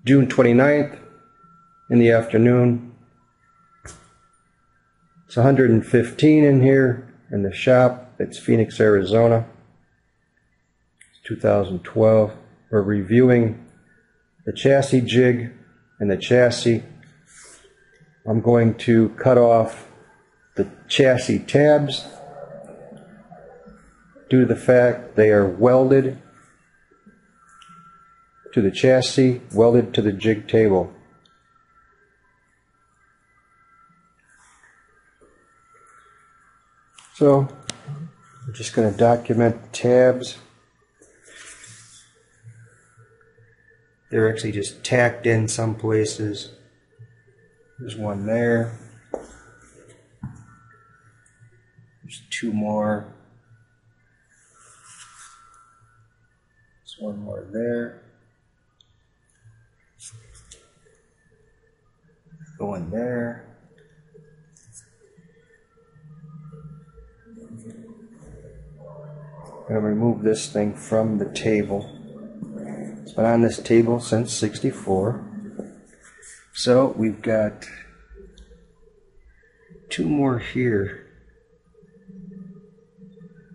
June 29th in the afternoon. It's 115 in here in the shop. It's Phoenix, Arizona. It's 2012. We're reviewing the chassis jig and the chassis. I'm going to cut off the chassis tabs due to the fact they are welded to the chassis, welded to the jig table. So we're just going to document the tabs. They're actually just tacked in some places. There's one there. There's two more. There's one more there. Going there. I'm going to remove this thing from the table. It's been on this table since '64. So we've got two more here.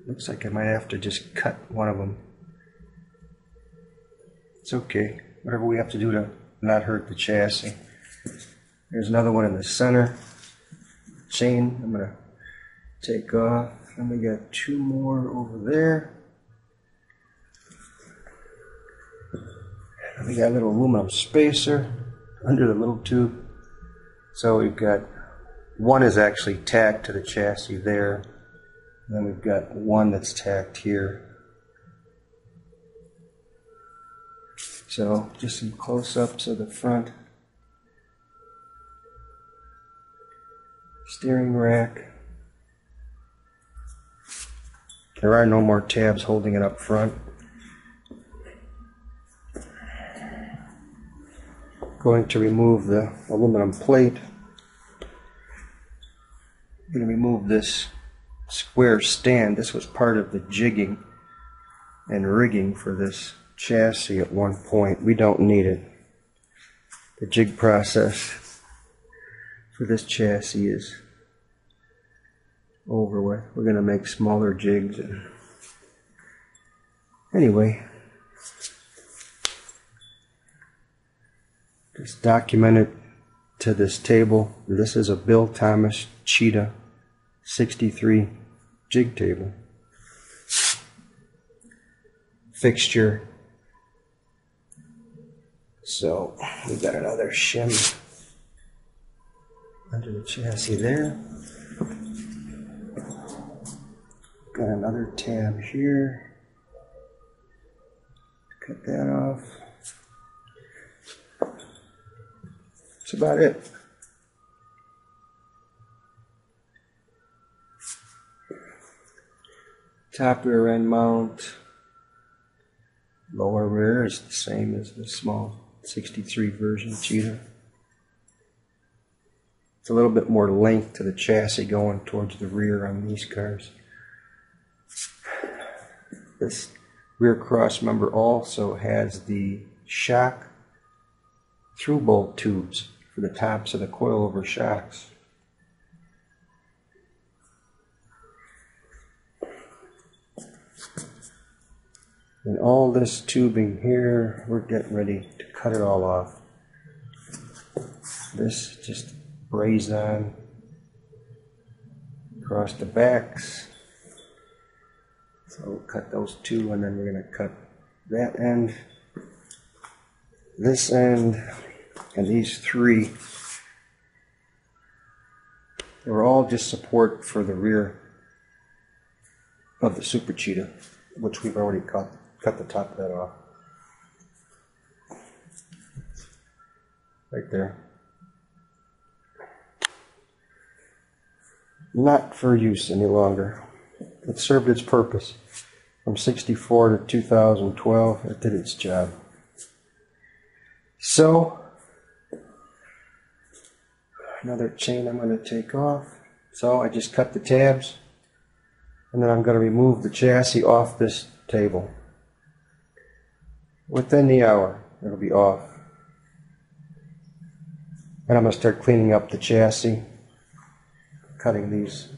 Looks like I might have to just cut one of them. It's okay. Whatever we have to do to not hurt the chassis. There's another one in the center. Chain I'm going to take off. And we got two more over there. And we got a little aluminum spacer under the little tube. So we've got one is actually tacked to the chassis there. And then we've got one that's tacked here. So just some close-ups of the front steering rack. There are no more tabs holding it up front. Going to remove the aluminum plate. I'm going to remove this square stand. This was part of the jigging and rigging for this chassis at one point. We don't need it. The jig process for this chassis is over with. We're going to make smaller jigs. Anyway, just document it to this table. This is a Bill Thomas Cheetah 63 jig table. Fixture. So we've got another shim under the chassis there. Got another tab here. Cut that off. That's about it. Top rear end mount. Lower rear is the same as the small 63 version Cheetah. It's a little bit more length to the chassis going towards the rear on these cars. This rear cross member also has the shock through bolt tubes for the tops of the coilover shocks. And all this tubing here, we're getting ready to cut it all off. This just brays on across the backs. So we'll cut those two, and then we're going to cut that end, this end, and these three. They were all just support for the rear of the Super Cheetah, which we've already cut the top of that off. Right there. Not for use any longer. It served its purpose. From '64 to 2012, it did its job. So, another chain I'm going to take off. So I just cut the tabs, and then I'm going to remove the chassis off this table. Within the hour, it'll be off. And I'm going to start cleaning up the chassis, cutting these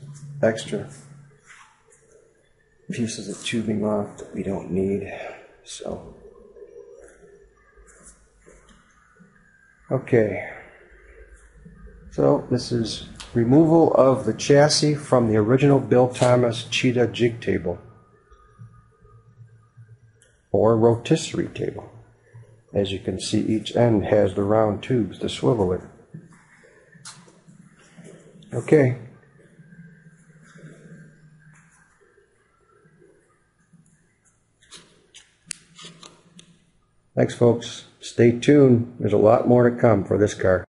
extra pieces of tubing off that we don't need. So, okay. So this is removal of the chassis from the original Bill Thomas Cheetah jig table or rotisserie table. As you can see, each end has the round tubes to swivel it. Okay. Thanks, folks. Stay tuned. There's a lot more to come for this car.